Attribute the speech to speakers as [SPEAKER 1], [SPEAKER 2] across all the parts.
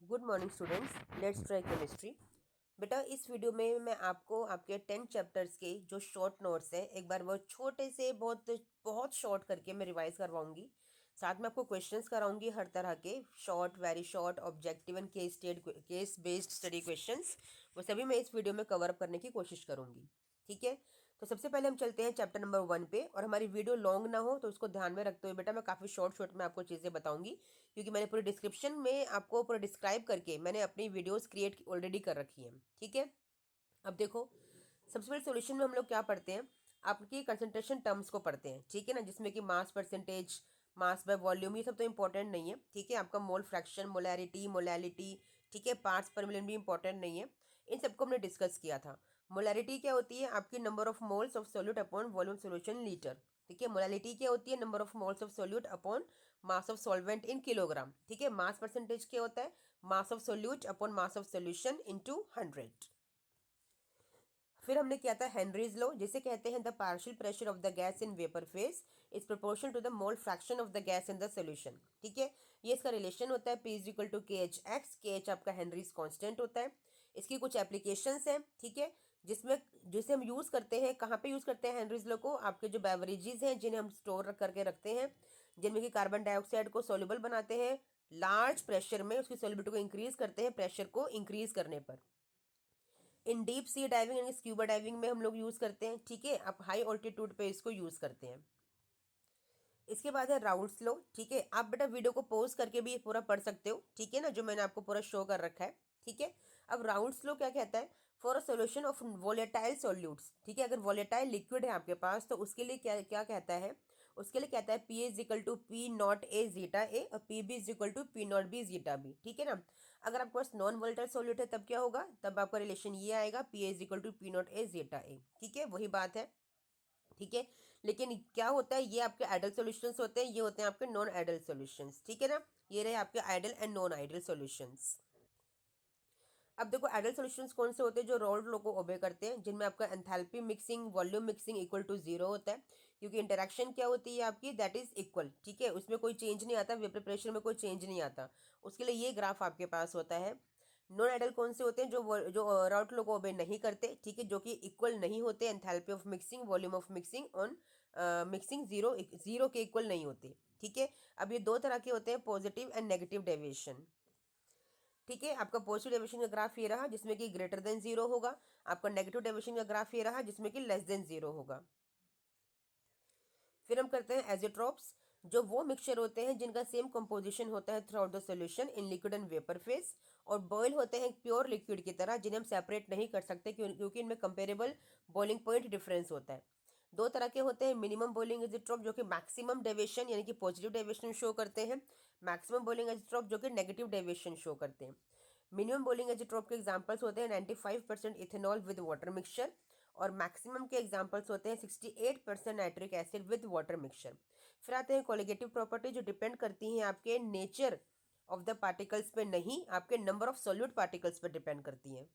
[SPEAKER 1] Good morning students, let's try chemistry. बेटा इस video में मैं आपको आपके 10 चैप्टर्स के जो शॉर्ट नोट्स हैं एक बार वो छोटे से बहुत बहुत शॉर्ट करके मैं रिवाइज करवाऊंगी। साथ में आपको क्वेश्चंस कराऊंगी हर तरह के short, very short, objective and case based study questions. वो सभी मैं इस वीडियो में कवर अप करने की कोशिश करूंगी। ठीक है, तो सबसे पहले हम चलते हैं चैप्टर नंबर 1 पे। और हमारी वीडियो लॉन्ग ना हो तो उसको ध्यान में रखते हुए बेटा मैं काफ़ी शॉर्ट शॉर्ट में आपको चीज़ें बताऊंगी, क्योंकि मैंने पूरी डिस्क्रिप्शन में आपको पूरा डिस्क्राइब करके मैंने अपनी वीडियोस क्रिएट ऑलरेडी कर रखी हैं। ठीक है, अब देखो सबसे पहले सॉल्यूशन में हम लोग क्या पढ़ते हैं, आपकी कंसंट्रेशन टर्म्स को पढ़ते हैं। ठीक है ना, जिसमें कि mass percentage, mass by volume, ये सब तो इंपॉर्टेंट नहीं है। ठीक है, आपका मोल फ्रैक्शन, मोलैरिटी, मोलैलिटी, ठीक है, पार्ट्स पर मिलियन भी इंपॉर्टेंट नहीं है। इन सबको हमने डिस्कस किया था। मोलैरिटी क्या होती है, आपकी number of moles of solute upon volume solution litre. ठीक है, मोलैलिटी क्या होती है, number of moles of solute upon mass of solvent in kilogram. ठीक है, मास परसेंटेज क्या होता है, mass of solute upon mass of solution into 100। फिर हमने किया था हेनरीज लॉ, जिसे कहते हैं the partial pressure of the gas in vapour phase is proportional to the mole fraction of the gas in the solution. ठीक है, ये इसका रिलेशन होता है, P is equal to K H X. K H आपका Henry's constant होता है। इसकी कुछ एप्लीकेशंस हैं। ठीक है, जिसमें जिसे हम यूज़ करते हैं, कहाँ पे यूज़ करते हैं हेनरीज लॉ को, आपके जो बेवरेजेस हैं जिन्हें हम स्टोर करके रखते हैं, जिनमें कि कार्बन डाइऑक्साइड को सोल्यूबल बनाते हैं लार्ज प्रेशर में, उसकी सोल्यूबिलिटी को इंक्रीज करते हैं प्रेशर को इंक्रीज करने पर। इन डीप सी डाइविंग यानी स्क्यूबा डाइविंग में हम लोग यूज़ करते हैं। ठीक है, आप हाई ऑल्टीट्यूड पे इसको यूज़ करते हैं। इसके बाद है राउल्ट्स लॉ। ठीक है, आप बेटा वीडियो को पॉज करके भी ये पूरा पढ़ सकते हो। ठीक है ना, जो मैंने आपको पूरा शो कर रखा है। ठीक है, अब राउल्ट्स लॉ क्या कहता है, for a solution of volatile solutes. ठीक है, अगर वोलेटाइल लिक्विड है आपके पास तो उसके लिए क्या क्या कहता है, उसके लिए कहता है P is equal to P naught A zeta A और P B is equal to P naught B zeta B. ठीक है ना, अगर आपके पास नॉन वोलेटाइल सॉल्यूट है तब क्या होगा, तब आपका रिलेशन ये आएगा P is equal to P naught A zeta A. ठीक है, वही बात है। ठीक है, लेकिन क्या होता है, ये आपके आइडल सॉल्यूशंस होते हैं, ये होते हैं आपके नॉन आइडल सॉल्यूशंस। ठीक है ना, ये रहे आपके ideal and non ideal solutions. अब देखो आइडल सॉल्यूशंस कौन से होते हैं, जो रोल्ड लॉ को ओबे करते हैं, जिनमें आपका enthalpy mixing, volume mixing equal to zero होता है, क्योंकि इंटरेक्शन क्या होती है आपकी, दैट इज इक्वल। ठीक है, उसमें कोई चेंज नहीं आता, वेपर प्रेशर में कोई चेंज नहीं आता, उसके लिए ये ग्राफ आपके पास होता है। नॉन आइडल कौन से होते हैं, जो राउट लॉ को ओबे नहीं करते। ठीक है, जो कि इक्वल नहीं होते, enthalpy of mixing, volume of mixing on mixing zero zero के इक्वल नहीं होते। ठीक है, अब ये दो तरह के होते हैं, पॉजिटिव एंड नेगेटिव डेविएशन। ठीक है, आपका पॉजिटिव डेविएशन का ग्राफ ये रहा जिसमें कि ग्रेटर देन जीरो होगा, आपका नेगेटिव डेविएशन का ग्राफ ये रहा जिसमें कि लेस देन जीरो होगा। फिर हम करते हैं एजेट्रोप्स, जो वो मिक्सचर होते हैं जिनका सेम कंपोजिशन होता है through out the solution in liquid and vapour phase, और बॉयल होते हैं प्योर लिक्विड की तरह, जिन्हें हम सेपरेट नहीं कर सकते क्योंकि इनमें कंपेरेबल बॉइलिंग पॉइंट डिफरेंस होता है। दो तरह के होते हैं, मिनिमम बॉइलिंग एजेट्रोप जो कि मैक्सिमम डेविएशन यानी कि पॉजिटिव डेविएशन शो करते हैं, मैक्सिमम बॉइलिंग एजेट्रोप जो कि नेगेटिव डेविएशन शो करते हैं। मिनिमम बॉइलिंग एजेट्रोप के एग्जांपल्स होते हैं 95% इथेनॉल विद वाटर मिक्सचर, और मैक्सिमम के एग्जांपल्स होते हैं 68% nitric acid with water mixture. फिर आते हैं कोलिगेटिव प्रॉपर्टी, जो डिपेंड करती हैं आपके नेचर ऑफ द पार्टिकल्स पे, नहीं आपके नंबर ऑफ सॉल्यूट पार्टिकल्स पे डिपेंड करती हैं।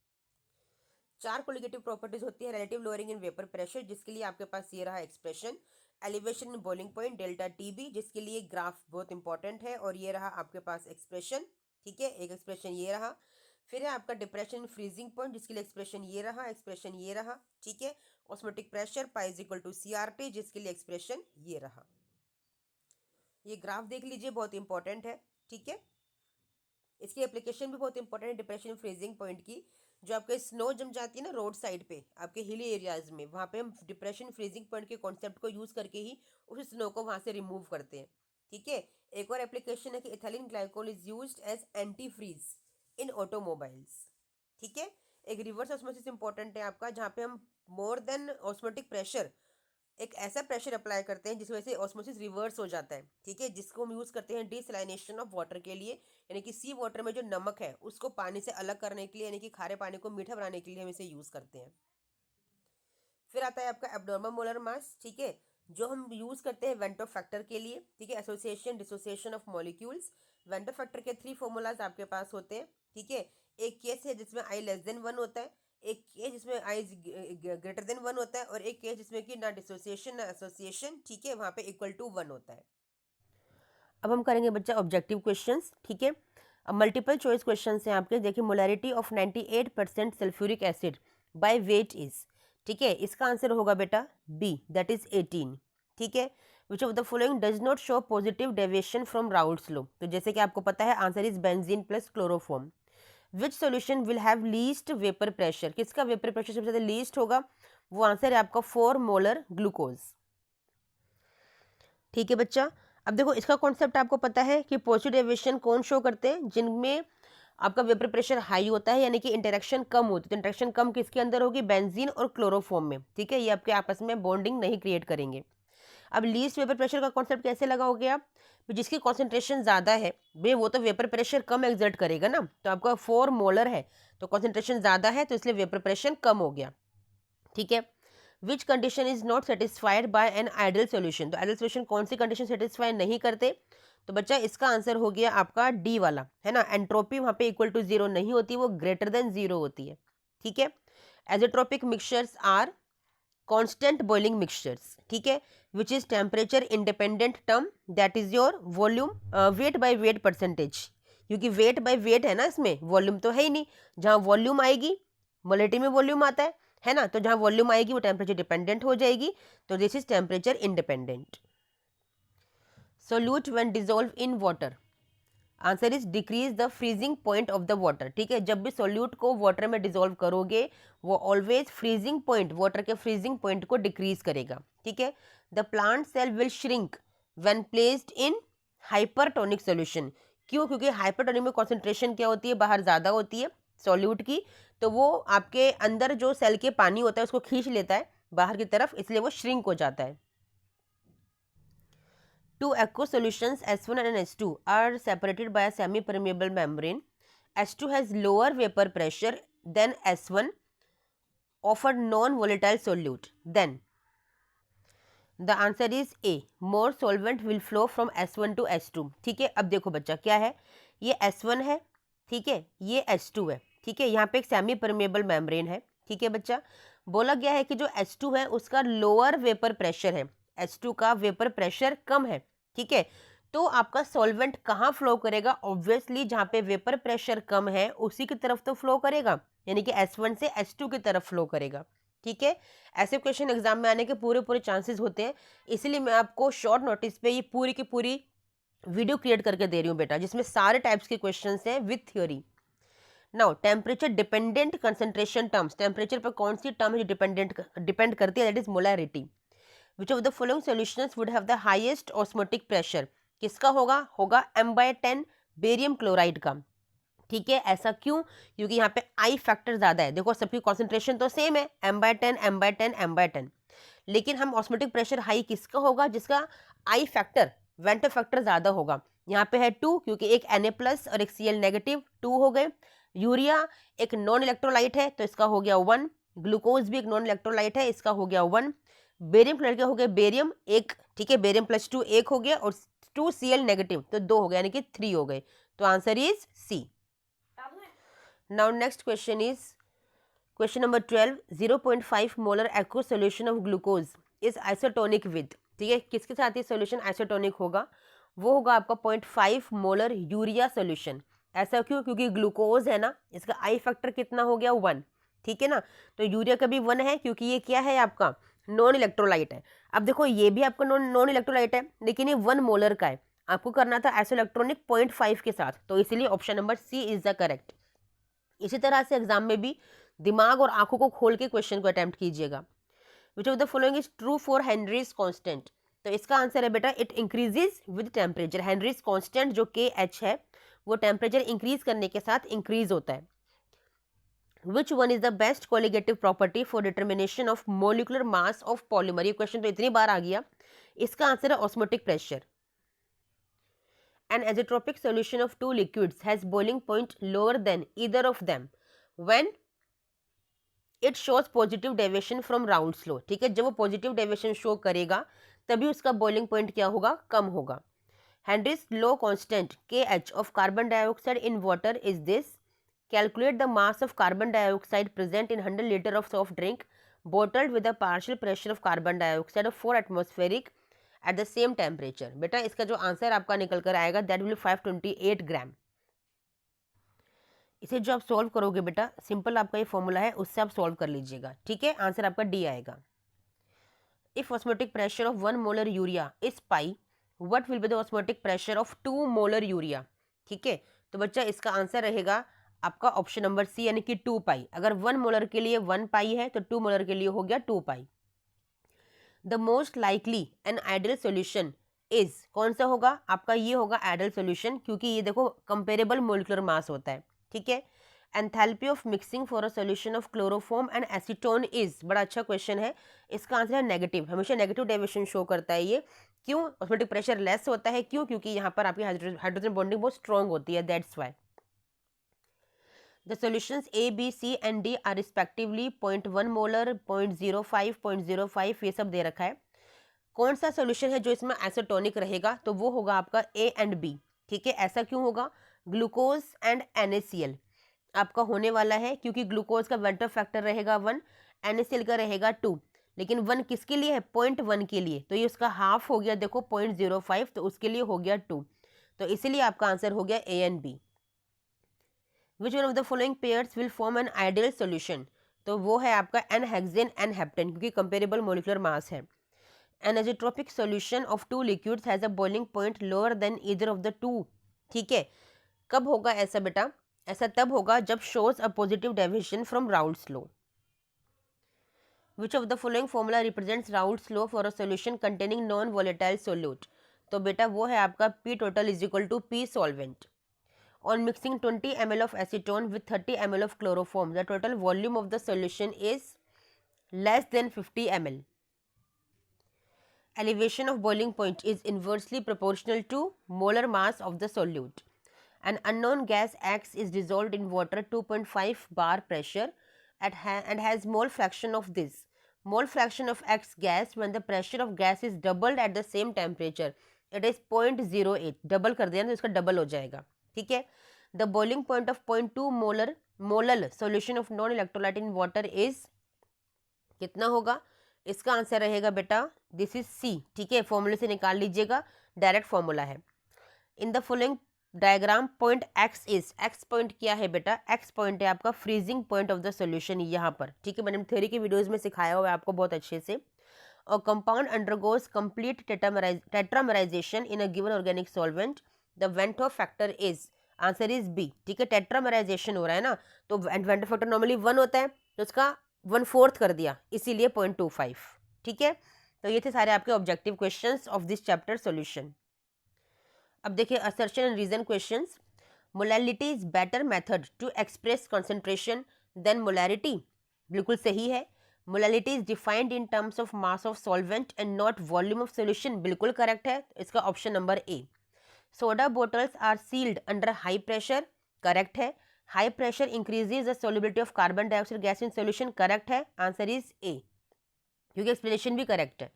[SPEAKER 1] चार कोलिगेटिव प्रॉपर्टीज होती है, relative lowering in vapour pressure, जिसके लिए आपके पास ये रहा expression, elevation in boiling point delta TB, जिसके लिए ग्राफ बहुत इंपॉर्टेंट है, और ये रहा आपके पास एक्सप्रेशन। ठीक है, एक एक्सप्रेशन ये रहा। फिर है आपका डिप्रेशन इन फ्रीजिंग पॉइंट, जिसके लिए एक्सप्रेशन ये रहा, एक्सप्रेशन ये रहा। ठीक है, osmotic pressure pi is equal to C R T, जिसके लिए एक्सप्रेशन ये रहा। ये ग्राफ देख लीजिए, बहुत इंपॉर्टेंट है। ठीक है, इसकी एप्लीकेशन भी बहुत इंपॉर्टेंट है डिप्रेशन फ्रीजिंग पॉइंट की। जो आपके स्नो जम जाती है ना रोड साइड पे, आपके हिली एरियाज में, वहाँ पे हम डिप्रेशन फ्रीजिंग पॉइंट के कॉन्सेप्ट को यूज़ करके ही उस स्नो को वहाँ से रिमूव करते हैं। ठीक है, एक और एप्लीकेशन है कि ethylene glycol is used as anti freeze in automobiles. ठीक है, एक रिवर्स ऑस्मोसिस इंपॉर्टेंट है आपका, जहाँ पे हम मोर देन ऑस्मोटिक प्रेशर एक ऐसा प्रेशर अप्लाई करते हैं जिस वजह से ऑस्मोसिस रिवर्स हो जाता है। ठीक है, जिसको हम यूज़ करते हैं डिसलाइनेशन ऑफ वाटर के लिए, यानी कि सी वाटर में जो नमक है उसको पानी से अलग करने के लिए, यानी कि खारे पानी को मीठा बनाने के लिए हम इसे यूज़ करते हैं। फिर आता है आपका एब्नॉर्मल मोलर मास। ठीक है, जो हम यूज़ करते हैं वेंटो फैक्टर के लिए। ठीक है, association dissociation of molecules. Vento factor के 3 फॉर्मूलाज आपके पास होते हैं। ठीक है, एक केस है जिसमें आई लेस देन 1 होता है, एक केस जिसमें आई ग्रेटर देन 1 होता है, और एक केस जिसमें कि ना डिसोसिएशन ना एसोसिएशन, ठीक है, वहाँ पे इक्वल टू 1 होता है। अब हम करेंगे बच्चा ऑब्जेक्टिव क्वेश्चंस। ठीक है, अब मल्टीपल चॉइस क्वेश्चन हैं आपके, देखिए molarity of 98% sulphuric acid by wait is, ठीक है, इसका आंसर होगा बेटा बी, दैट इज 18, ठीक है। Which of the following does not show positive deviation from Raoult's law, तो जैसे कि आपको पता है answer is benzene plus chloroform. Which solution will have least vapour pressure, किसका वेपर प्रेशर सबसे ज़्यादा लीस्ट होगा, वो आंसर है आपका 4 मोलर ग्लूकोज, ठीक है बच्चा। अब देखो इसका कॉन्सेप्ट आपको पता है कि पॉजिटिव डेविएशन कौन शो करते हैं, जिनमें आपका वेपर प्रेशर हाई होता है, यानी कि इंटरेक्शन कम होती है। तो इंटरेक्शन कम किसके अंदर होगी, बेंजीन और क्लोरोफॉर्म में, ठीक है, ये आपके आपस में बॉन्डिंग नहीं क्रिएट करेंगे। अब लीस्ट वेपर प्रेशर का कॉन्सेप्ट कैसे लगाओगे आप, जिसकी कॉन्सेंट्रेशन ज़्यादा है भाई वो तो वेपर प्रेशर कम एग्जर्ट करेगा ना, तो आपका 4 मोलर है तो कॉन्सेंट्रेशन ज़्यादा है तो इसलिए वेपर प्रेशर कम हो गया, ठीक है। Which condition is not satisfied by N ideal solution, तो आइडियल सोल्यूशन कौन सी कंडीशन सेटिस्फाई नहीं करते, तो बच्चा इसका आंसर हो गया आपका डी वाला, है ना, एंट्रोपी वहाँ पे इक्वल टू 0 नहीं होती, वो ग्रेटर देन 0 होती है, ठीक है। Azeotropic mixtures are constant boiling mixtures, ठीक है, which is temperature independent term, that is your volume weight by weight percentage, क्योंकि वेट बाय वेट है ना, इसमें वॉल्यूम तो है ही नहीं, जहाँ वॉल्यूम आएगी मोलेटी में वॉल्यूम आता है ना, तो जहाँ वॉल्यूम आएगी वो टेम्परेचर डिपेंडेंट हो जाएगी, तो this is temperature independent. Solute when dissolve in water, answer is decrease the freezing point of the water, ठीक है, जब भी सोल्यूट को वाटर में डिजोल्व करोगे वो ऑलवेज फ्रीजिंग पॉइंट, वाटर के फ्रीजिंग पॉइंट को डिक्रीज करेगा, ठीक है। The plant cell will shrink when placed in hypertonic solution, क्यों, क्योंकि हाइपरटोनिक में कॉन्सेंट्रेशन क्या होती है, बाहर ज़्यादा होती है सोल्यूट की, तो वो आपके अंदर जो सेल के पानी होता है उसको खींच लेता है बाहर की तरफ, इसलिए वो श्रिंक हो जाता है। Two aqueous solutions S1 and S2 are separated by a semi-permeable membrane. S2 has lower vapor pressure than S1 of a non-volatile solute. Then the answer is A. More solvent will flow from S1 to S2. ठीक है, अब देखो बच्चा क्या है, ये S1 है, ठीक है, ये S2 है, ठीक है, यहाँ पे एक सेमी परमेबल मेम्ब्रेन है, ठीक है बच्चा। बोला गया है कि जो S2 है उसका लोअर वेपर प्रेशर है, S2 का वेपर प्रेशर कम है, ठीक है, तो आपका सॉल्वेंट कहाँ फ्लो करेगा, ऑब्वियसली जहाँ पे वेपर प्रेशर कम है उसी की तरफ तो फ्लो करेगा, यानी कि S1 से S2 की तरफ फ्लो करेगा, ठीक है। ऐसे क्वेश्चन एग्जाम में आने के पूरे पूरे चांसेस होते हैं, इसलिए मैं आपको शॉर्ट नोटिस पे ये पूरी की पूरी वीडियो क्रिएट करके दे रही हूँ बेटा, जिसमें सारे टाइप्स के क्वेश्चंस हैं with theory. Now temperature dependent concentration terms, temperature पर कौन सी टर्म है जो डिपेंड करती है, that is molarity. Which of the following solutions would have the highest osmotic pressure, किसका होगा M/10 बेरियम क्लोराइड का, ठीक है, ऐसा क्यों, क्योंकि यहाँ पे आई फैक्टर ज़्यादा है, देखो सबकी कॉन्सेंट्रेशन तो सेम है M/10 M/10 M/10, लेकिन हम ऑस्मोटिक प्रेशर हाई किसका होगा, जिसका आई फैक्टर वेंटर फैक्टर ज़्यादा होगा, यहाँ पे है 2, क्योंकि एक Na+ और एक Cl नेगेटिव 2 हो गए। यूरिया एक नॉन इलेक्ट्रोलाइट है तो इसका हो गया 1, ग्लूकोज भी एक नॉन इलेक्ट्रोलाइट है, इसका हो गया 1, बेरियम क्लोराइड का हो गया बेरियम एक, ठीक है, बेरियम +2 1 हो गया, और 2 Cl नेगेटिव तो 2 हो गया, यानी कि 3 हो गए, तो answer is C. Now next question is question number 12, 0.5 molar aq solution of glucose is isotonic with, ठीक है, किसके साथ ये सोल्यूशन आइसोटोनिक होगा, वो होगा आपका 0.5 मोलर यूरिया सोल्यूशन। ऐसा क्यों, क्योंकि ग्लूकोज है ना, इसका आई फैक्टर कितना हो गया 1, ठीक है ना, तो यूरिया का भी 1 है क्योंकि ये क्या है आपका नॉन इलेक्ट्रोलाइट है। अब देखो ये भी आपका नॉन इलेक्ट्रोलाइट है लेकिन ये 1 मोलर का है, आपको करना था आइसोइलेक्ट्रॉनिक 0.5 के साथ, तो इसलिए option number C is the correct. इसी तरह से एग्जाम में भी दिमाग और आंखों को खोल के क्वेश्चन को अटेम्प्ट कीजिएगा। Which of the following is true for Henrys constant, तो इसका आंसर है बेटा it increases with temperature. Henrys constant जो KH है वो टेम्परेचर इंक्रीज करने के साथ इंक्रीज होता है। Which one is the best colligative property for determination of molecular mass of polymer, ये क्वेश्चन तो इतनी बार आ गया, इसका आंसर है osmotic pressure. An azeotropic solution of two liquids has boiling point lower than either of them when it shows positive deviation from Raoult's law, ठीक है, जब वो पॉजिटिव डेविएशन शो करेगा तभी उसका बॉइलिंग पॉइंट क्या होगा, कम होगा। Henrys law constant KH of carbon dioxide in water is this, calculate the mass of carbon dioxide present in 100 liter of soft drink bottled with a partial pressure of carbon dioxide of 4 atmospheric eight the same temperature. बेटा इसका जो answer आपका निकल कर आएगा that will 528 ग्राम। इसे जो आप सॉल्व करोगे बेटा, सिंपल आपका ये फॉर्मूला है, उससे आप सॉल्व कर लीजिएगा, ठीक है। आंसर आपका डी आएगा। If osmotic pressure of 1 molar urea is pi, what will be the osmotic pressure of 2 molar urea, ठीक है। तो बच्चा इसका आंसर रहेगा आपका ऑप्शन नंबर सी, यानी कि 2 पाई। अगर 1 मोलर के लिए 1 पाई है तो 2 मोलर के लिए हो गया 2 pi. The most likely and ideal solution is, कौन सा होगा आपका, ये होगा आइडियल सोल्यूशन, क्योंकि ये देखो कंपेरेबल मोलिकुलर मास होता है, ठीक है। Enthalpy of mixing for a solution of chloroform and acetone is, बड़ा अच्छा क्वेश्चन है। इसका आंसर है नेगेटिव, हमेशा नेगेटिव डेविएशन शो करता है ये। क्यों? ऑस्मोटिक प्रेशर लेस होता है, क्यों? क्योंकि यहाँ पर आपकी हाइड्रोजन बॉन्डिंग बहुत स्ट्रॉन्ग होती है, that's why. The solutions A, B, C and D are respectively 0.1 molar, 0.05, 0.05, ये सब दे रखा है। कौन सा सोल्यूशन है जो इसमें आइसोटोनिक रहेगा, तो वो होगा आपका ए एंड बी, ठीक है। ऐसा क्यों होगा? ग्लूकोज एंड NaCl आपका होने वाला है, क्योंकि ग्लूकोज का वेंटर फैक्टर रहेगा 1, NaCl का रहेगा 2, लेकिन 1 किसके लिए है? 0.1 के लिए, तो ये उसका हाफ हो गया, देखो 0.05, तो उसके लिए हो गया 2, तो इसीलिए आपका आंसर हो गया A and B. Which one of the following pairs will form an ideal solution, तो वो है आपका एन हेक्सेन एन हेप्टेन, क्योंकि कंपेरेबल मोलिकुलर मास है। An azeotropic solution of two liquids has a boiling point lower than either of the two, ठीक है। कब होगा ऐसा बेटा? ऐसा तब होगा जब shows a positive deviation from Raoult's law. Which of the following formula represents Raoult's law for a solution containing non-volatile solute? तो बेटा वो है आपका P total is equal to P solvent. On mixing 20 ml of acetone with 30 ml of chloroform, the total volume of the solution is less than 50 ml. Elevation of boiling point is inversely proportional to molar mass of the solute. An unknown gas X is dissolved in water 2.5 bar pressure and has mole fraction of this. Mole fraction of X gas when the pressure of gas is doubled at the same temperature. It is 0.08. Double कर दिया तो इसका double हो जाएगा, ठीक है। The boiling point of 0.2 molal solution of non-electrolyte in water is कितना होगा? इसका आंसर रहेगा बेटा दिस इज सी, ठीक है। फॉर्मूले से निकाल लीजिएगा, डायरेक्ट फॉर्मूला है। इन the following diagram point x is, x point क्या है बेटा? एक्स पॉइंट है आपका freezing point of the solution, यहाँ पर, ठीक है। मैंने थ्योरी के वीडियोस में सिखाया हुआ है आपको बहुत अच्छे से। और compound undergoes complete tetramerization in a given organic solvent, the van't Hoff factor is, answer is B, ठीक है। टेट्रामराइजेशन हो रहा है ना, तो वेंटो फैक्टर नॉर्मली 1 होता है, तो उसका 1/4 कर दिया, इसीलिए 0.25, ठीक है। तो ये थे सारे आपके objective questions of this chapter solution. अब देखिए assertion and reason questions. Molality is better method to express concentration than molarity, बिल्कुल सही है। Molality is defined in terms of mass of solvent and not volume of solution, बिल्कुल correct है, इसका option number A. Soda bottles are sealed under high pressure, correct है। High pressure increases the solubility of carbon dioxide gas in solution, correct है, answer is A, क्योंकि explanation भी correct है।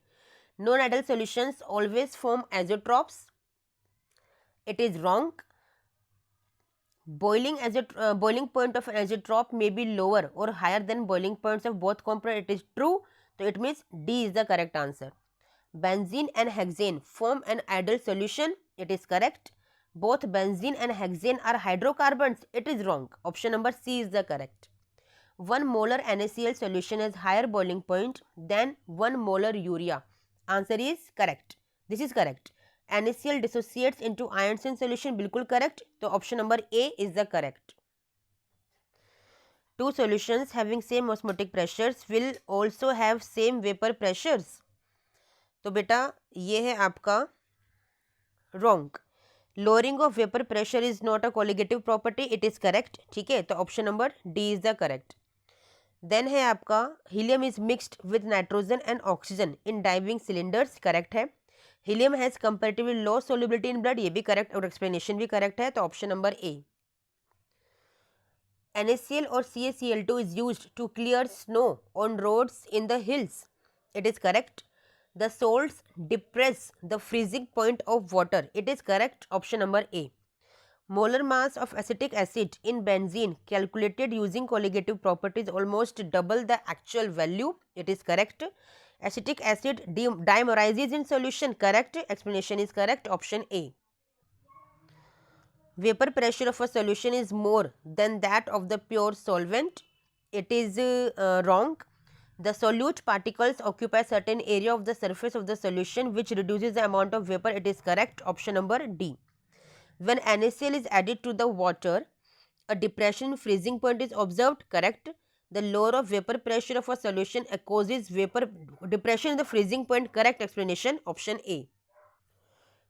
[SPEAKER 1] Non ideal solutions always form azeotropes, it is wrong. boiling point of an azeotrope may be lower or higher than boiling points of both components, it is true, so it means D is the correct answer. Benzene and hexane form an ideal solution, it is correct. Both benzene and hexane are hydrocarbons, it is wrong, option number C is the correct. 1 molar NaCl solution has higher boiling point than 1 molar urea, answer is correct, this is correct. NaCl dissociates into ions in solution, बिल्कुल correct, तो option number A is the correct. Two solutions having same osmotic pressures will also have same vapor pressures, तो बेटा ये है आपका wrong. Lowering of vapor pressure is not a colligative property, it is correct, ठीक है। तो option number D is the correct. Then है आपका helium is mixed with nitrogen and oxygen in diving cylinders, correct है। Helium has comparatively low solubility in blood, ये भी correct और explanation भी करेक्ट है, तो ऑप्शन नंबर ए। NaCl और CaCl2 is used to clear snow on roads in the hills, it is correct. The salts depress the freezing point of water, it is correct, option number A. Molar mass of acetic acid in benzene calculated using colligative properties almost double the actual value, it is correct. Acetic acid dimerizes in solution, correct, explanation is correct, option A. Vapor pressure of a solution is more than that of the pure solvent. It is wrong. The solute particles occupy certain area of the surface of the solution which reduces the amount of vapor. It is correct. Option number D. When NaCl is added to the water, a depression in freezing point is observed. Correct. The lower of vapor pressure of a solution causes vapor depression in the freezing point. Correct explanation. Option A.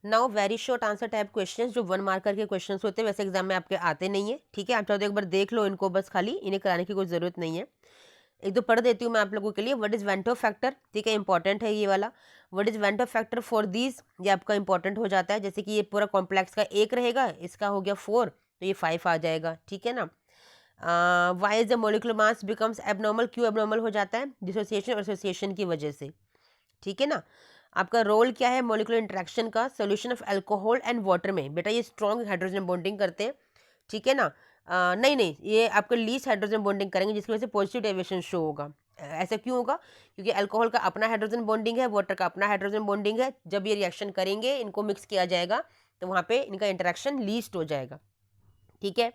[SPEAKER 1] Now very short answer type questions जो 1 marker के questions होते हैं, वैसे exam में आपके आते नहीं है, ठीक है। आप चाहो तो एक बार देख लो इनको, बस खाली इन्हें कराने की कोई ज़रूरत नहीं है। एक तो पढ़ देती हूँ मैं आप लोगों के लिए। व्हाट इज़ वेंटो फैक्टर, ठीक है, इंपॉर्टेंट है ये वाला। What is Vento factor for these, ये आपका इंपॉर्टेंट हो जाता है। जैसे कि ये पूरा कॉम्प्लेक्स का 1 रहेगा, इसका हो गया 4, तो ये 5 आ जाएगा, ठीक है ना। Why is the molecular mass becomes abnormal, क्यों एबनॉर्मल हो जाता है? डिसोसिएशन और एसोसिएशन की वजह से, ठीक है ना। आपका रोल क्या है मॉलिक्यूलर इंटरेक्शन का? Solution of alcohol and water में बेटा ये स्ट्रॉन्ग हाइड्रोजन बॉन्डिंग करते हैं, ठीक है ना। नहीं नहीं, ये आपका लीस्ट हाइड्रोजन बॉन्डिंग करेंगे जिसकी वजह से पॉजिटिव डेविएशन शो होगा। ऐसा क्यों होगा? क्योंकि अल्कोहल का अपना हाइड्रोजन बॉन्डिंग है, वाटर का अपना हाइड्रोजन बॉन्डिंग है। जब ये रिएक्शन करेंगे, इनको मिक्स किया जाएगा, तो वहाँ पे इनका इंटरेक्शन लीस्ट हो जाएगा, ठीक है।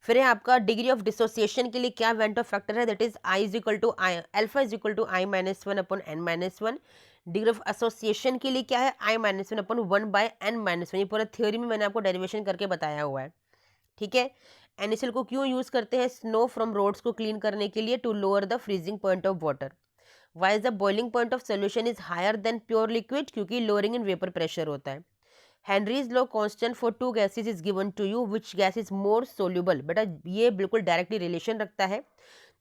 [SPEAKER 1] फिर है आपका डिग्री ऑफ डिसोसिएशन के लिए क्या वेंटो फैक्टर है? That is I is equal to I, alpha is equal to I minus one upon N minus one. Degree of association के लिए क्या है? I minus one upon one by N minus one. ये पूरा theory में मैंने आपको derivation करके बताया हुआ है, ठीक है। NaCl को क्यों यूज करते हैं? स्नो फ्रॉम रोड्स को क्लीन करने के लिए, to lower the freezing point of water. Why is the boiling point of solution is higher than pure liquid? क्योंकि लोअरिंग इन वेपर प्रेशर होता है। Henry's law constant for two gases is given to you, which gas is more soluble? बेटा ये बिल्कुल directly relation रखता है,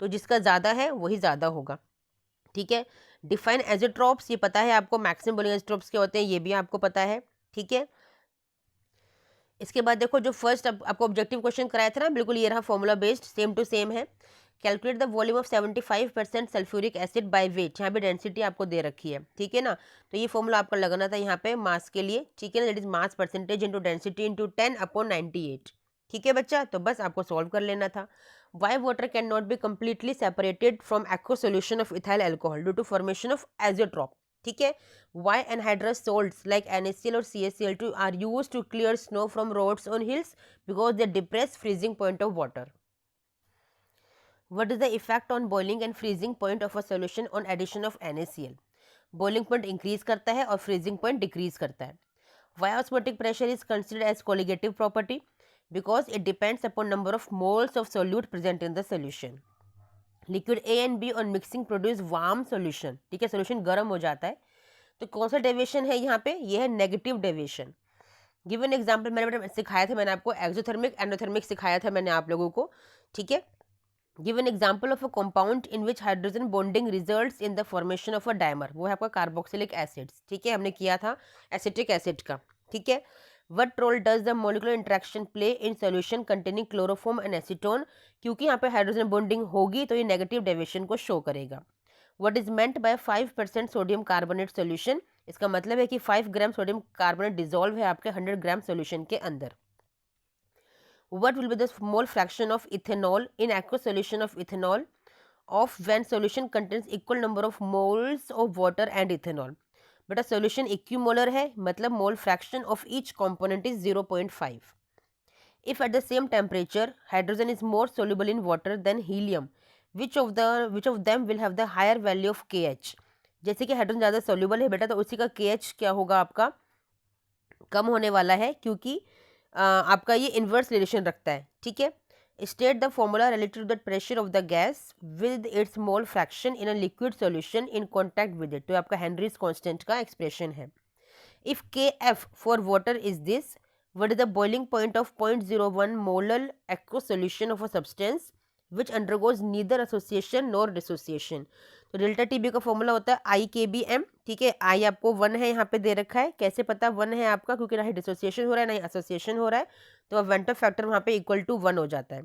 [SPEAKER 1] तो जिसका ज़्यादा है वही ज़्यादा होगा, ठीक है। डिफाइन एजोट्रॉप्स, ये पता है आपको। मैक्सिमम बॉइलिंग एजोट्रॉप्स क्या होते हैं, ये भी आपको पता है, ठीक है। इसके बाद देखो जो फर्स्ट आपको ऑब्जेक्टिव क्वेश्चन कराया था ना, बिल्कुल ये रहा, formula based, same to same है। Calculate the volume of 75% sulphuric acid by weight. यहाँ पे डेंसिटी आपको दे रखी है, ठीक है ना। तो ये फॉर्मूला आपका लगाना था यहाँ पे मास के लिए, ठीक है ना। That is mass percentage into density into 10/98, ठीक है बच्चा। तो बस आपको सॉल्व कर लेना था। Why water can not be completely separated from aqueous solution of ethyl alcohol due to formation of azeotrope, ठीक है। Why anhydrous salts like NaCl or CaCl2 are used to clear snow from roads on hills? Because they depress freezing point of water. What is the effect on boiling and freezing point of a solution on addition of NaCl? Boiling point increase करता है और freezing point decrease करता है. Why osmotic pressure is considered as colligative property? Because it depends upon number of moles of solute present in the solution. Liquid A and B on mixing produce warm solution, ठीक है, solution गर्म हो जाता है। तो कौन सा deviation है यहाँ पे? ये है नेगेटिव डेविएशन। गिवन एग्जांपल मैंने सिखाया था, मैंने आपको एक्सोथर्मिक एंडोथर्मिक सिखाया था मैंने आप लोगों को, ठीक है। Given example of a compound in which hydrogen bonding results in the formation of a dimer, वो है आपका कार्बोक्सिलिक एसिड्स, ठीक है, हमने किया था एसिटिक एसिड का, ठीक है। What role does the molecular interaction play in solution containing chloroform and acetone? क्योंकि यहाँ पे हाइड्रोजन बॉन्डिंग होगी तो ये नेगेटिव डेविएशन को शो करेगा। What is meant by 5% sodium carbonate solution? इसका मतलब है कि 5 ग्राम सोडियम कार्बोनेट डिजोल्व है आपके 100 ग्राम सोल्यूशन के अंदर। What will be the mole fraction of ethanol in aqueous solution of ethanol of when solution contains equal number of moles of water and ethanol? बेटा solution equimolar है, मतलब mole fraction of each component is 0.5. If at the same temperature hydrogen is more soluble in water than helium, which of them will have the higher value of KH? जैसे कि hydrogen ज़्यादा soluble है बेटा, तो उसी का KH क्या होगा आपका? कम होने वाला है, क्योंकि आपका ये इन्वर्स रिलेशन रखता है, ठीक है। State the formula related to the pressure of the gas with its mole fraction in a liquid solution in contact with it. तो आपका हेनरीज कांस्टेंट का एक्सप्रेशन है। If KF for water is this, what is the boiling point of 0.01 molar aqueous solution of a substance which undergoes neither association nor dissociation? तो delta TB का formula होता है IKBM, ठीक है। आई आपको 1 है यहाँ पे दे रखा है, कैसे पता 1 है आपका? क्योंकि ना ही डिसोसिएशन हो रहा है ना ही एसोसिएशन हो रहा है, तो अब वेंटो फैक्टर वहाँ पे इक्वल टू 1 हो जाता है,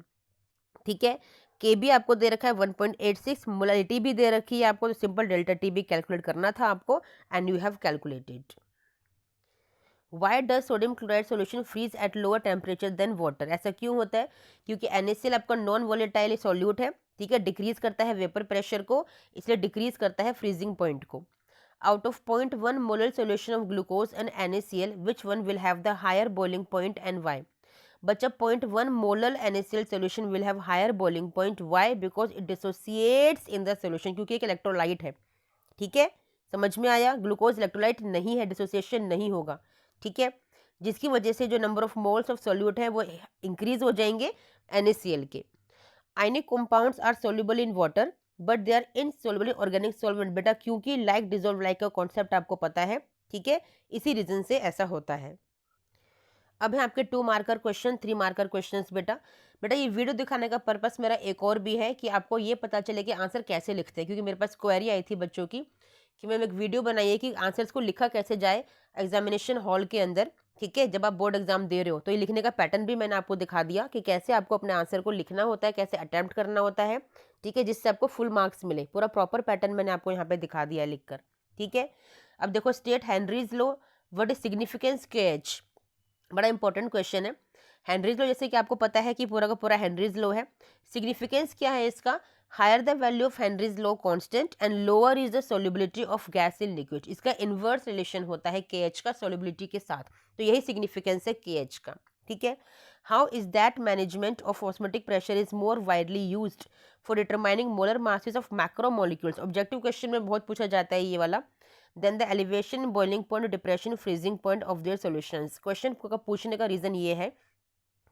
[SPEAKER 1] ठीक है। KB आपको दे रखा है 1.86, मोलारिटी भी दे रखी है आपको, तो सिंपल डेल्टा टीबी कैलकुलेट करना था आपको, and you have calculated. Why does sodium chloride solution freeze at lower temperature than water? ऐसा क्यों होता है? क्योंकि NaCl आपका नॉन वॉलेटाइल सॉल्यूट है, ठीक है, डिक्रीज करता है वेपर प्रेशर को, इसलिए डिक्रीज करता है फ्रीजिंग पॉइंट को। Out of 0.1 molar solution of glucose and NaCl, which one will have the higher boiling point and why? बच्चा 0.1 molar NaCl solution will have higher boiling point, why? Because it dissociates in the solution, क्योंकि एक electrolyte है। ठीक है, समझ में आया? Glucose electrolyte नहीं है, डिसोसिएशन नहीं होगा। ठीक है, जिसकी वजह से जो number of moles of solute है वो इंक्रीज हो जाएंगे NaCl के। Ionic compounds are soluble in water but they are insoluble in organic solvent, बेटा क्योंकि लाइक डिजोल्व लाइक का कॉन्सेप्ट आपको पता है। ठीक है, इसी रीजन से ऐसा होता है। अब है आपके 2 मार्कर क्वेश्चन, 3 मार्कर क्वेश्चंस। बेटा बेटा ये वीडियो दिखाने का पर्पस मेरा एक और भी है कि आपको ये पता चले कि आंसर कैसे लिखते हैं, क्योंकि मेरे पास क्वेरी आई थी बच्चों की कि मैम एक वीडियो बनाइए कि आंसर्स को लिखा कैसे जाए एग्जामिनेशन हॉल के अंदर। ठीक है, जब आप बोर्ड एग्जाम दे रहे हो तो ये लिखने का पैटर्न भी मैंने आपको दिखा दिया कि कैसे आपको अपने आंसर को लिखना होता है, कैसे अटेम्प्ट करना होता है। ठीक है, जिससे आपको फुल मार्क्स मिले, पूरा प्रॉपर पैटर्न मैंने आपको यहाँ पे दिखा दिया है लिखकर। ठीक है, अब देखो state Henry's law, what is significance के एच, बड़ा इंपॉर्टेंट क्वेश्चन है। हेनरीज लॉ जैसे कि आपको पता है कि पूरा का पूरा हेनरीज लॉ है। सिग्निफिकेंस क्या है इसका? Higher the value of Henry's law constant and lower is the solubility of gas in liquid. इसका इन्वर्स रिलेशन होता है KH का सॉल्युबिलिटी के साथ, तो यही सिग्निफिकेंस है KH का। ठीक है, how is that management of osmotic pressure is more widely used for determining molar masses of macromolecules. Objective question में बहुत पूछा जाता है ये वाला। Then the elevation, boiling point, depression, freezing point of their solutions. Question का पूछने का रीजन ये है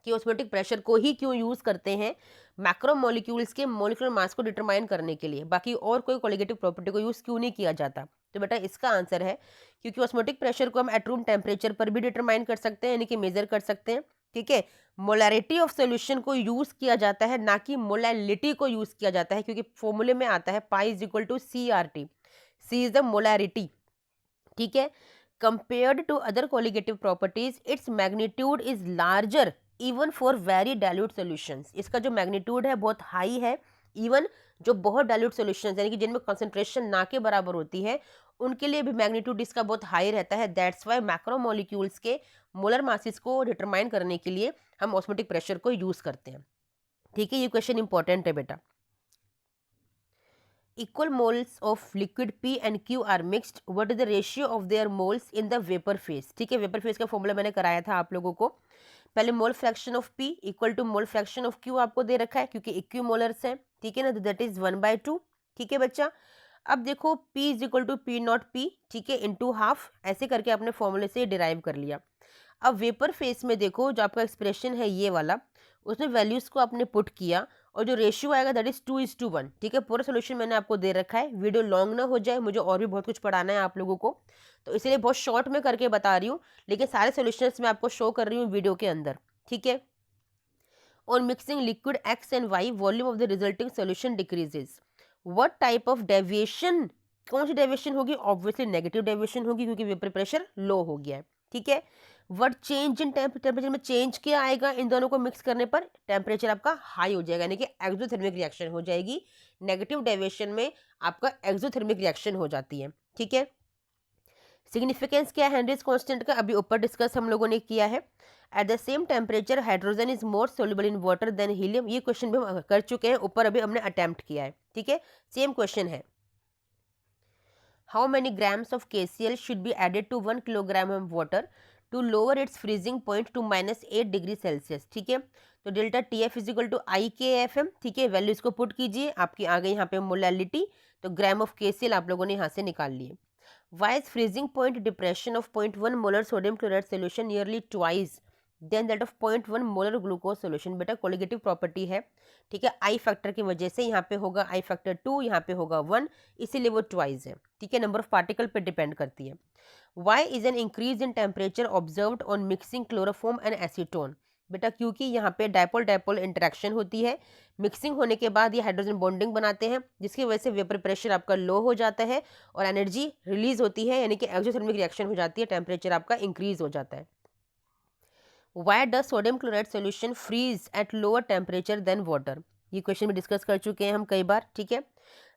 [SPEAKER 1] कि ऑस्मोटिक प्रेशर को ही क्यों यूज करते हैं मैक्रोमोलिक्यूल्स के मोलिकुलर मास को डिटरमाइन करने के लिए, बाकी और कोई कोलिगेटिव प्रॉपर्टी को यूज क्यों नहीं किया जाता? तो बेटा इसका आंसर है क्योंकि ऑस्मोटिक प्रेशर को हम एट रूम टेम्परेचर पर भी डिटरमाइन कर सकते हैं, यानी कि मेजर कर सकते हैं। ठीक है, मोलैरिटी ऑफ सोल्यूशन को यूज किया जाता है, ना कि मोलैलिटी को यूज किया जाता है, क्योंकि फॉर्मूले में आता है pi is equal to CRT। C is the molarity. ठीक है, compared to other colligative properties its magnitude is larger even for very dilute solutions. इसका जो मैग्नीट्यूड है बहुत हाई है, इवन जो बहुत डाइल्यूट सॉल्यूशंस यानी कि जिनमें कंसंट्रेशन ना के बराबर होती है उनके लिए भी मैग्नीट्यूड इसका बहुत हाई रहता है। दैट्स वाई मैक्रोमोलिक्यूल्स के मोलर मासेस को डिटरमाइन करने के लिए हम ऑस्मोटिक प्रेशर को यूज करते हैं। ठीक है, ये क्वेश्चन इंपॉर्टेंट है बेटा। Equal moles of liquid P and Q are mixed. What is the ratio of their moles in the vapor phase? ठीक है, वेपर फेज का फॉर्मूला मैंने कराया था आप लोगों को। पहले mole fraction of P equal to mole fraction of Q आपको दे रखा है क्योंकि इक्विमोलर्स है। ठीक है ना, तो दैट इज 1/2। ठीक है बच्चा, अब देखो P is equal to P0P, ठीक है, इंटू हाफ, ऐसे करके आपने फॉर्मूले से डिराइव कर लिया। अब वेपर फेस में देखो जो आपका एक्सप्रेशन है ये वाला, उसमें वैल्यूज को आपने पुट किया और जो रेशियो आएगा दैट इज 2:1। ठीक है, पूरा सोल्यूशन मैंने आपको दे रखा है, वीडियो लॉन्ग ना हो जाए, मुझे और भी बहुत कुछ पढ़ाना है आप लोगों को, तो इसलिए बहुत शॉर्ट में करके बता रही हूँ, लेकिन सारे सोल्यूशंस मैं आपको शो कर रही हूँ वीडियो के अंदर। ठीक है, on mixing liquid X and Y volume of the resulting solution decreases. What type of deviation, कौन सी डेविएशन होगी? ऑब्वियसली नेगेटिव डेविएशन होगी क्योंकि वेपर प्रेशर लो हो गया है। ठीक है, व्हाट चेंज इन टेम्परेचर में चेंज क्या आएगा इन दोनों को मिक्स करने पर? टेम्परेचर आपका हाई हो जाएगा, यानी कि एक्सोथर्मिक रिएक्शन हो जाएगी। नेगेटिव डेविएशन में आपका एक्सोथर्मिक रिएक्शन हो जाती है। ठीक है, सिग्निफिकेंस क्या है हेनरीज कांस्टेंट का? अभी ऊपर डिस्कस हम लोगों ने किया है। At the same temperature hydrogen is more soluble in water than helium. ये क्वेश्चन भी हम कर चुके हैं, ऊपर अभी हमने अटेम्प्ट किया है। ठीक है, सेम क्वेश्चन है। How many grams of KCl should be added to 1 kilogram of water to lower its freezing point to -8 degree Celsius. ठीक है, तो delta TF is equal to IKFM। ठीक है, वैल्यू इसको पुट कीजिए, आपकी आ गई यहाँ पे मोलैलिटी, तो ग्राम ऑफ KCl आप लोगों ने यहाँ से निकाल लिए। Why is freezing point depression of 0.1 molar sodium chloride solution nearly twice than that of 0.1 molar glucose solution? बेटा कोलिगेटिव प्रॉपर्टी है। ठीक है, आई फैक्टर की वजह से यहाँ पे होगा आई फैक्टर 2, यहाँ पे होगा 1, इसीलिए वो ट्वाइस है। ठीक है, नंबर ऑफ पार्टिकल पे डिपेंड करती है। Why is an increase in temperature observed on mixing chloroform and acetone? बेटा क्योंकि यहाँ पे डायपोल डायपोल इंटरेक्शन होती है, मिक्सिंग होने के बाद ये हाइड्रोजन बॉन्डिंग बनाते हैं, जिसकी वजह से वेपर प्रेशर आपका लो हो जाता है और एनर्जी रिलीज होती है, यानी कि एक्सोथर्मिक रिएक्शन हो जाती है, टेम्परेचर आपका इंक्रीज हो जाता है। Why does sodium chloride solution freeze at lower temperature than water? ये क्वेश्चन भी डिस्कस कर चुके हैं हम कई बार। ठीक है,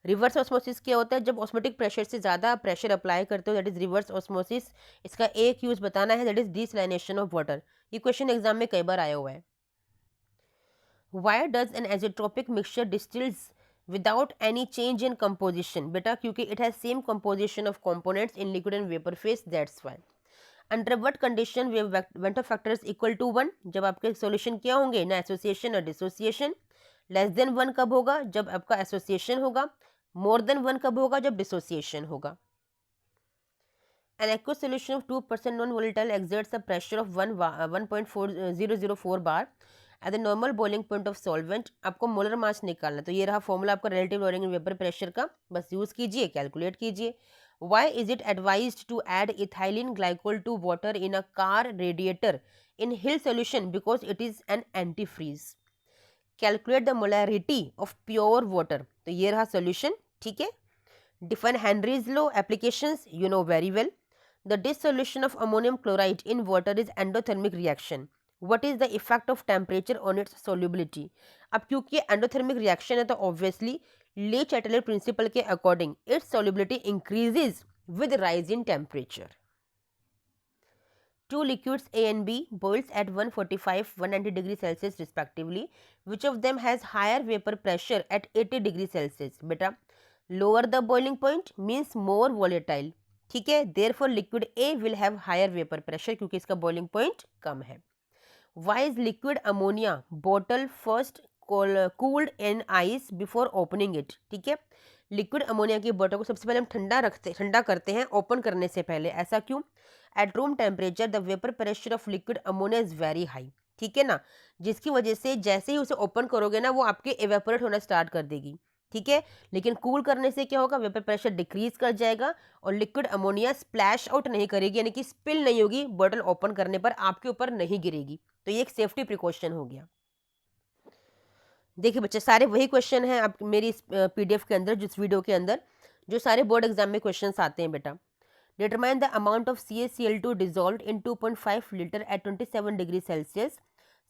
[SPEAKER 1] रिवर्स ऑस्मोसिस क्या होता है? जब ऑस्मोटिक प्रेशर से ज़्यादा प्रेशर अप्लाई करते हो दैट इज रिवर्स ऑस्मोसिस। इसका एक यूज बताना है that is desalination of water. ये क्वेश्चन एग्जाम में कई बार आया हुआ है। Why does an azeotropic mixture distils without any change in composition? बेटा क्योंकि it has same composition of components in liquid and vapour phase, that's why. Under what condition van't factor is equal to 1, जब आपके solution क्या होंगे ना, association और dissociation. Less than 1 कब होगा, जब आपका एसोसिएशन होगा। मोर देन 1 कब होगा, जब डिसोसिएशन होगा। An aqueous solution of 2% non-volatile exerts a pressure of 1.4004 bar at the normal boiling point of solvent। आपको मोलर मास निकालना, तो ये रहा फॉर्मूला आपका रिलेटिव लॉयरिंग वेपर प्रेशर का, बस यूज कीजिए, कैलकुलेट कीजिए। Why is it advised to add ethylene glycol to water in a car radiator in Hill solution? Because it is an antifreeze। Calculate the molarity of pure water, तो ये रहा solution, ठीक है। Define Henry's law, applications you know very well। The dissolution of ammonium chloride in water is endothermic reaction। What is the effect of temperature on its solubility? अब क्योंकि endothermic reaction है तो obviously ले Chatelier principal के according its solubility increases with rise in temperature। Two liquids A and B boils at 145-190 degree Celsius respectively. Which of them has higher vapor pressure at 80 degree Celsius? बेटा lower the boiling point means more volatile, ठीक है। therefore liquid A will have higher vapor pressure क्योंकि इसका boiling point कम है। Why is liquid ammonia bottle first cooled in ice before opening it? ठीक है, liquid ammonia की बोतल को सबसे पहले हम ठंडा करते हैं ओपन करने से पहले, ऐसा क्यों? At room temperature the vapour pressure of liquid ammonia is very high, ठीक है ना, जिसकी वजह से जैसे ही उसे ओपन करोगे ना वो आपके एवेपोरेट होना स्टार्ट कर देगी, ठीक है। लेकिन कूल करने से क्या होगा, वेपर प्रेशर डिक्रीज कर जाएगा और लिक्विड अमोनिया स्प्लैश आउट नहीं करेगी, यानी कि स्पिल नहीं होगी, बोतल ओपन करने पर आपके ऊपर नहीं गिरेगी। तो ये एक सेफ्टी प्रिकॉशन हो गया। देखिए बच्चे, सारे वही क्वेश्चन हैं आप मेरी इस पीडीएफ के अंदर, जिस वीडियो के अंदर जो सारे बोर्ड एग्जाम में क्वेश्चंस आते हैं बेटा। Determine the amount of CaCl2 dissolve in 2.5 litre at 27 degree Celsius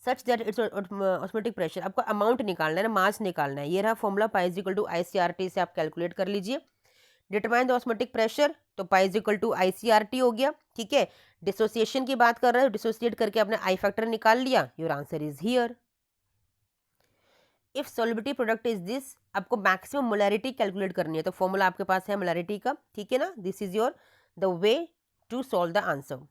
[SPEAKER 1] such that its osmotic pressure. आपको अमाउंट निकालना है ना, मास निकालना है। ये रहा formula, pi is equal to ICRT से आप कैलकुलेट कर लीजिए। डिटरमाइन द ऑस्मोटिक प्रेशर, तो pi is equal to ICRT हो गया, ठीक है। डिसोसिएशन की बात कर रहे हो, डिसोसिएट करके आपने आई फैक्टर निकाल लिया, your answer is here. If solubility product is this, आपको मैक्सिमम मोलैरिटी कैलकुलेट करनी है, तो फॉर्मूला आपके पास है मोलैरिटी का, ठीक है ना। This is your the way to solve the answer.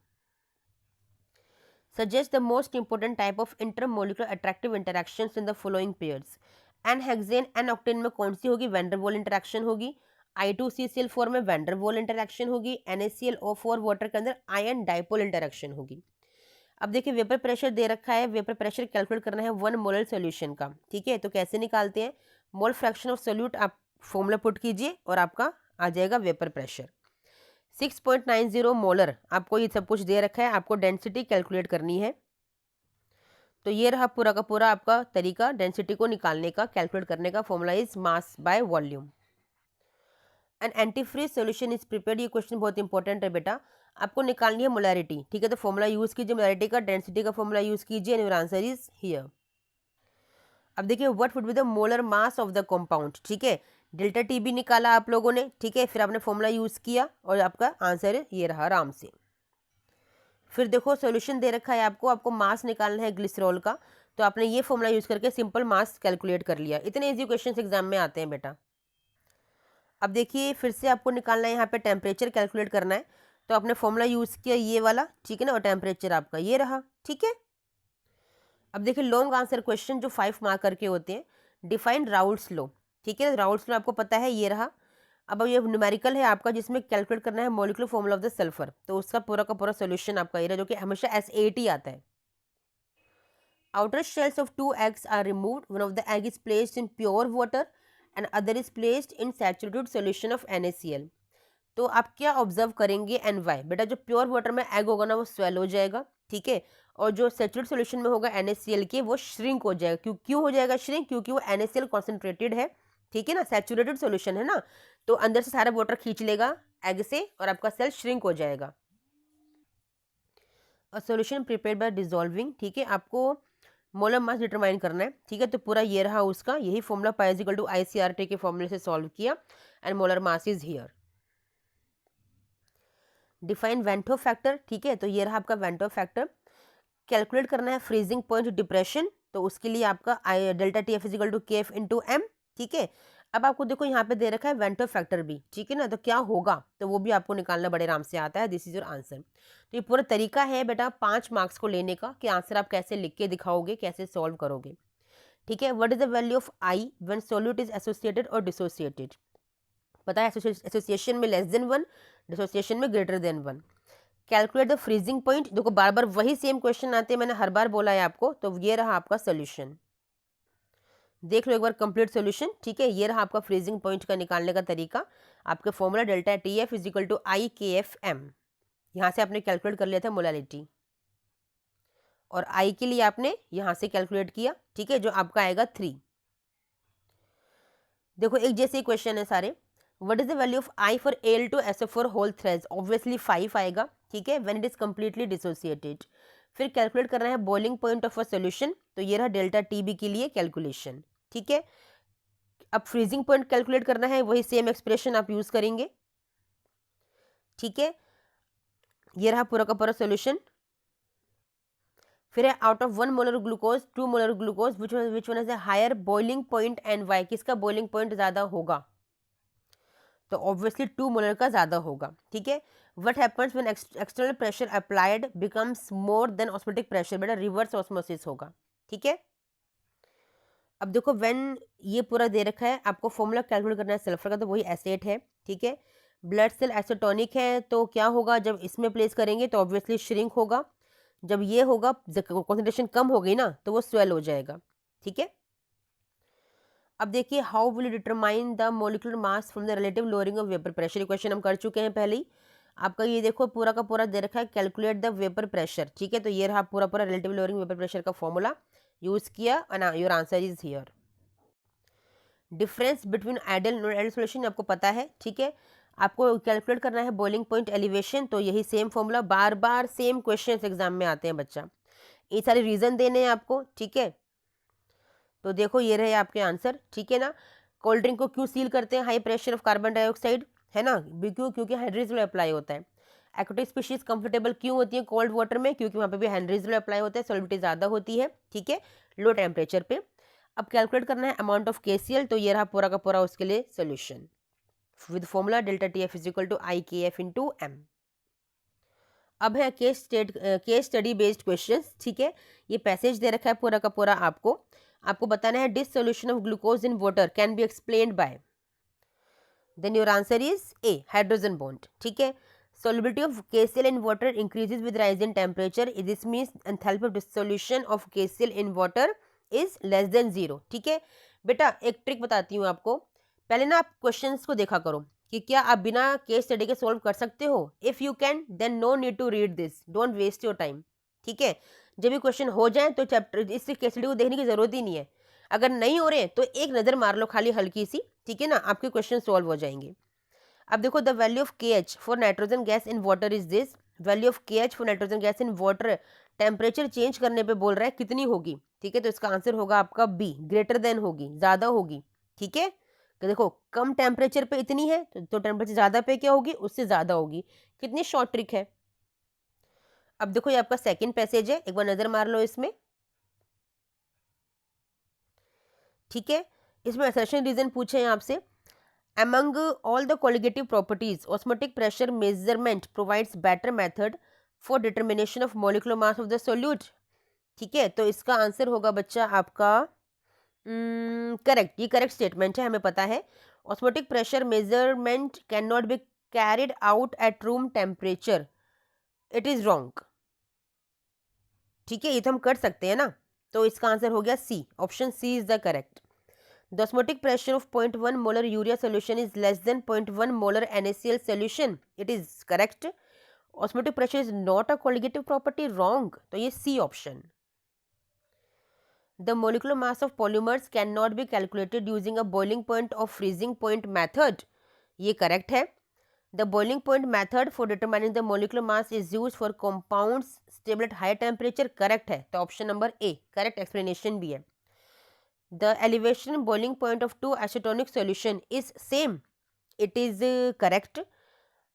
[SPEAKER 1] Suggest the most important type of intermolecular attractive interactions in the following pairs. N hexane n octane में कौन सी होगी, वैन डर वाल इंटरेक्शन होगी। I2CCl4 में वैन डर वाल interaction होगी। NaClO4 water के अंदर आयन डाइपोल इंटरेक्शन होगी। अब देखिए वेपर प्रेशर दे रखा है, वेपर प्रेशर कैलकुलेट करना है 1 मोलर सॉल्यूशन का, ठीक है। तो कैसे निकालते हैं, मोल फ्रैक्शन ऑफ सोल्यूट आप फॉर्मूला पुट कीजिए और आपका आ जाएगा वेपर प्रेशर 6.90 मोलर। आपको ये सब कुछ दे रखा है, आपको डेंसिटी कैलकुलेट करनी है। तो ये रहा पूरा का पूरा आपका तरीका डेंसिटी को निकालने का, कैलकुलेट करने का। Formula is mass by volume. An antifreeze solution is prepared, ये क्वेश्चन बहुत इंपॉर्टेंट है बेटा। आपको निकालनी है मोलैरिटी, ठीक है। तो फॉर्मूला यूज कीजिए मोलैरिटी का, डेंसिटी का फॉर्मूला यूज कीजिए, and your answer is here. अब देखिए what would be the molar mass of the compound, ठीक है। डेल्टा टी भी निकाला आप लोगों ने, ठीक है। फिर आपने फॉर्मूला यूज किया और आपका आंसर ये रहा आराम से। फिर देखो सॉल्यूशन दे रखा है आपको, आपको मास निकालना है ग्लिसरॉल का, तो आपने ये फॉर्मूला यूज करके सिंपल मास कैलकुलेट कर लिया। इतने इजी क्वेश्चन एग्जाम में आते हैं बेटा। अब देखिए फिर से आपको निकालना है यहाँ पे टेम्परेचर कैलकुलेट करना है, तो आपने फॉर्मूला यूज किया ये वाला, ठीक है ना, और टेम्परेचर आपका ये रहा, ठीक है। अब देखिए लॉन्ग आंसर क्वेश्चन जो 5 मार्क करके होते हैं, डिफाइन राउल्ट्स लॉ, ठीक है। राउल्ट्स लॉ आपको पता है, ये रहा। अब ये न्यूमेरिकल है आपका, जिसमें कैलकुलेट करना है molecular formula of the sulphur, तो उसका पूरा का पूरा सोल्यूशन आपका ये रहा, जो कि हमेशा S8 आता है। Outer shells of 2 eggs are removed, one of the egg is placed in pure water and other is placed in saturated solution of NaCl। तो आप क्या ऑब्जर्व करेंगे एंड वाई? बेटा जो प्योर वाटर में एग होगा ना वो स्वेल हो जाएगा, ठीक है। और जो सैचुरेटेड सोल्यूशन में होगा NaCl के, वो श्रिंक हो जाएगा। क्यों हो जाएगा श्रिंक? क्योंकि वो NaCl कॉन्सेंट्रेटेड है, ठीक है ना, सैचुरेटेड सोल्यूशन है ना, तो अंदर से सारा वाटर खींच लेगा एग से और आपका सेल श्रिंक हो जाएगा। और सोल्यूशन प्रिपेयर्ड बाय डिजॉल्विंग, ठीक है। आपको मोलर मास डिटरमाइन करना है, ठीक है। तो पूरा ये रहा उसका, यही formula pi is equal to ICRT के फॉर्मूले से सॉल्व किया, and molar mass is here. Define van't factor, ठीक है। तो ये रहा आपका वेंटो फैक्टर। कैलकुलेट करना है फ्रीजिंग पॉइंट डिप्रेशन, तो उसके लिए आपका delta TF is equal to KF into M, ठीक है। अब आपको देखो यहाँ पे दे रखा है वेंटर फैक्टर भी, ठीक है ना, तो क्या होगा तो वो भी आपको निकालना बड़े आराम से आता है। This is your answer. तो ये पूरा तरीका है बेटा 5 मार्क्स को लेने का कि आंसर आप कैसे लिख के दिखाओगे, कैसे सॉल्व करोगे। ठीक है, what is the value of I when solute is associated और डिसोसिएटेड। पता है एसोसिएशन में लेस देन 1, डिसोसिएशन में greater than 1। Calculate the freezing point. देखो बार बार वही सेम क्वेश्चन आते हैं, मैंने हर बार बोला है आपको। तो ये रहा आपका सोल्यूशन, देख लो एक बार कंप्लीट सोल्यूशन। ठीक है, ये रहा आपका फ्रीजिंग पॉइंट का निकालने का तरीका। आपका formula delta T F is equal to I K F M. यहाँ से आपने कैलकुलेट कर लिया था मोलालिटी, और आई के लिए आपने यहाँ से कैलकुलेट किया। ठीक है, जो आपका आएगा 3। देखो एक जैसे क्वेश्चन है सारे। What is the value of i for Al2SO4 whole threads, obviously 5 आएगा। ठीक है, when it is completely dissociated. फिर कैलकुलेट करना है boiling point of a solution, तो ये रहा डेल्टा टी बी के लिए कैलकुलेशन। ठीक है, अब फ्रीजिंग पॉइंट कैलकुलेट करना है, वही सेम एक्सप्रेशन आप यूज करेंगे। ठीक है, ये रहा पूरा का पूरा सॉल्यूशन। फिर है out of 1 molar glucose 2 molar glucose which one has a higher boiling point and why, किसका बॉइलिंग पॉइंट ज्यादा होगा, तो ऑब्वियसली 2 मोलर का ज्यादा होगा। ठीक है, what happens when external pressure applied becomes more than osmotic pressure, बेटा रिवर्स ऑस्मोसिस होगा। ठीक है, अब देखो व्हेन ये पूरा दे रखा है, आपको फॉर्मूला कैलकुलेट करना है सल्फर का, तो वही एसेट है। ठीक है, ब्लड सेल एसिटोनिक है, तो क्या होगा जब इसमें प्लेस करेंगे तो ऑब्वियसली श्रिंक होगा। जब ये होगा कॉन्सेंट्रेशन कम हो गई ना, तो वो स्वेल हो जाएगा। ठीक है, अब देखिए how will determine the molecular mass from the relative lowering of vapour pressure. ये क्वेश्चन हम कर चुके हैं पहले ही। आपका ये देखो पूरा का पूरा दे रखा है कैलकुलेट द वेपर प्रेशर। ठीक है, तो ये रहा पूरा पूरा रिलेटिव लोअरिंग वेपर प्रेशर का फॉर्मूला यूज किया, your answer is here. Difference between ideal non ideal solution आपको पता है। ठीक है, आपको कैलकुलेट करना है बॉइलिंग पॉइंट एलिवेशन, तो यही सेम फॉर्मूला, बार बार सेम क्वेश्चन एग्जाम में आते हैं बच्चा, ये सारे रीजन देने हैं आपको। ठीक है, तो देखो ये रहे आपके आंसर। ठीक है ना, कोल्ड ड्रिंक को क्यों सील करते हैं high pressure of carbon dioxide, है ना, क्यों, क्योंकि हेनरीज लॉ अप्लाई होता है। एक्वाटिक स्पीशीज कंफर्टेबल क्यों होती है कोल्ड वाटर में, क्योंकि वहाँ पे भी हेनरीज लॉ अप्लाई होता है, सॉल्युबिलिटी ज़्यादा होती है। ठीक है, लो टेम्परेचर पे। अब कैलकुलेट करना है अमाउंट ऑफ KCl, तो ये रहा पूरा का पूरा उसके लिए solution with formula delta T F is equal to I K F into M. अब है केस स्टडी बेस्ड क्वेश्चंस। ठीक है, ये पैसेज दे रखा है पूरा का पूरा आपको बताना है dissolution of glucose in water can be explained by, then your answer is a hydrogen bond. ठीक है, solubility of KCl in water increases with rise in temperature. This means enthalpy of dissolution of KCl in water is less than 0. ठीक है बेटा, एक trick बताती हूँ आपको। पहले ना आप क्वेश्चंस को देखा करो कि क्या आप बिना केस स्टडी के सॉल्व कर सकते हो। If you can then no need to read this, don't waste your time. ठीक है, जब भी क्वेश्चन हो जाए तो चैप्टर इस केस स्टडी को देखने की जरूरत ही नहीं है। अगर नहीं हो रहे तो एक नज़र मार लो खाली हल्की सी, ठीक है ना, आपके क्वेश्चन सॉल्व हो जाएंगे। अब देखो the value of KH for nitrogen gas in water is this. Value of KH for nitrogen gas in water temperature change करने पे बोल रहा है कितनी होगी। ठीक है, तो इसका आंसर होगा आपका बी, ग्रेटर देन होगी, ज्यादा होगी। ठीक है, तो देखो कम टेम्परेचर पे इतनी है, तो टेम्परेचर ज्यादा पे क्या होगी, उससे ज्यादा होगी। कितनी शॉर्ट ट्रिक है। अब देखो ये आपका सेकंड पैसेज है, एक बार नजर मार लो इसमें। ठीक है, इसमें असर्शन रीजन पूछे हैं आपसे। Among all the qualitative properties, osmotic pressure measurement provides better method for determination of molecular mass of the solute. ठीक है, तो इसका आंसर होगा बच्चा आपका करेक्ट। ये करेक्ट स्टेटमेंट है, हमें पता है। Osmotic pressure measurement can not be carried out at room temperature, it is wrong. ठीक है, ये तो हम कर सकते हैं ना, तो इसका आंसर हो गया C, option C is the correct. The osmotic pressure of 0.1 molar urea solution is less than 0.1 molar NaCl solution. It is correct. Osmotic pressure is not a colligative property. Wrong. तो ये C option. The molecular mass of polymers cannot be calculated using a boiling point or freezing point method. ये correct है. The boiling point method for determining the molecular mass is used for compounds stable at high temperature. Correct है. तो option number A. Correct explanation भी है. The elevation boiling point of 2 acetonic solution is same. It is correct.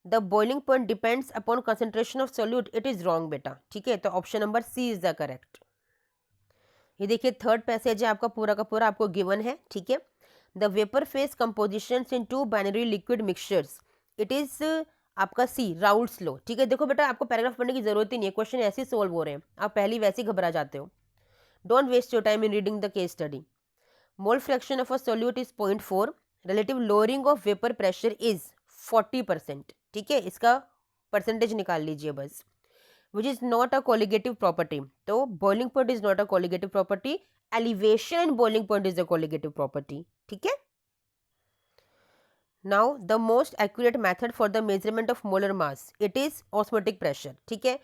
[SPEAKER 1] The boiling point depends upon concentration of solute. It is wrong बेटा। ठीक है, तो option number C is the correct. ये देखिए third passage है आपका पूरा का पूरा आपको गिवन है। ठीक है, the vapour phase compositions in two binary liquid mixtures, it is आपका सी राउल्ट्स लॉ। ठीक है, देखो बेटा आपको पैराग्राफ पढ़ने की जरूरत ही नहीं है, क्वेश्चन ऐसे ही सोल्व हो रहे हैं, आप पहले वैसे ही घबरा जाते हो। Don't waste your time in reading the case study. Mole fraction of a solute is 0.4, relative lowering of vapour pressure is 40%। ठीक है, इसका परसेंटेज निकाल लीजिए बस। Which is not a colligative property, तो boiling point is not a colligative property, elevation in boiling point is a colligative property. ठीक है, now the most accurate method for the measurement of molar mass, it is osmotic pressure. ठीक है,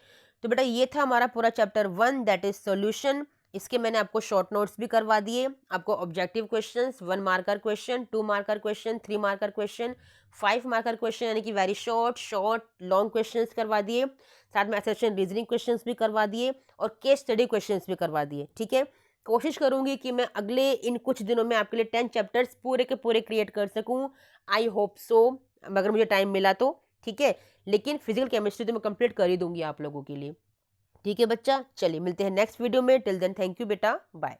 [SPEAKER 1] तो बेटा ये था हमारा पूरा चैप्टर 1 दैट इज सॉल्यूशन। इसके मैंने आपको शॉर्ट नोट्स भी करवा दिए, आपको objective questions, 1 marker question, 2 marker question, 3 marker question, 5 marker question यानी कि very short short long questions करवा दिए, साथ में एसेशन रीजनिंग क्वेश्चंस भी करवा दिए और केस स्टडी क्वेश्चंस भी करवा दिए। ठीक है, कोशिश करूंगी कि मैं अगले इन कुछ दिनों में आपके लिए 10 चैप्टर्स पूरे के पूरे क्रिएट कर सकूं। आई होप सो, अगर मुझे टाइम मिला तो। ठीक है, लेकिन फिजिकल केमिस्ट्री तो मैं कंप्लीट कर ही दूंगी आप लोगों के लिए। ठीक है बच्चा, चलिए मिलते हैं नेक्स्ट वीडियो में। टिल देन थैंक यू बेटा, बाय।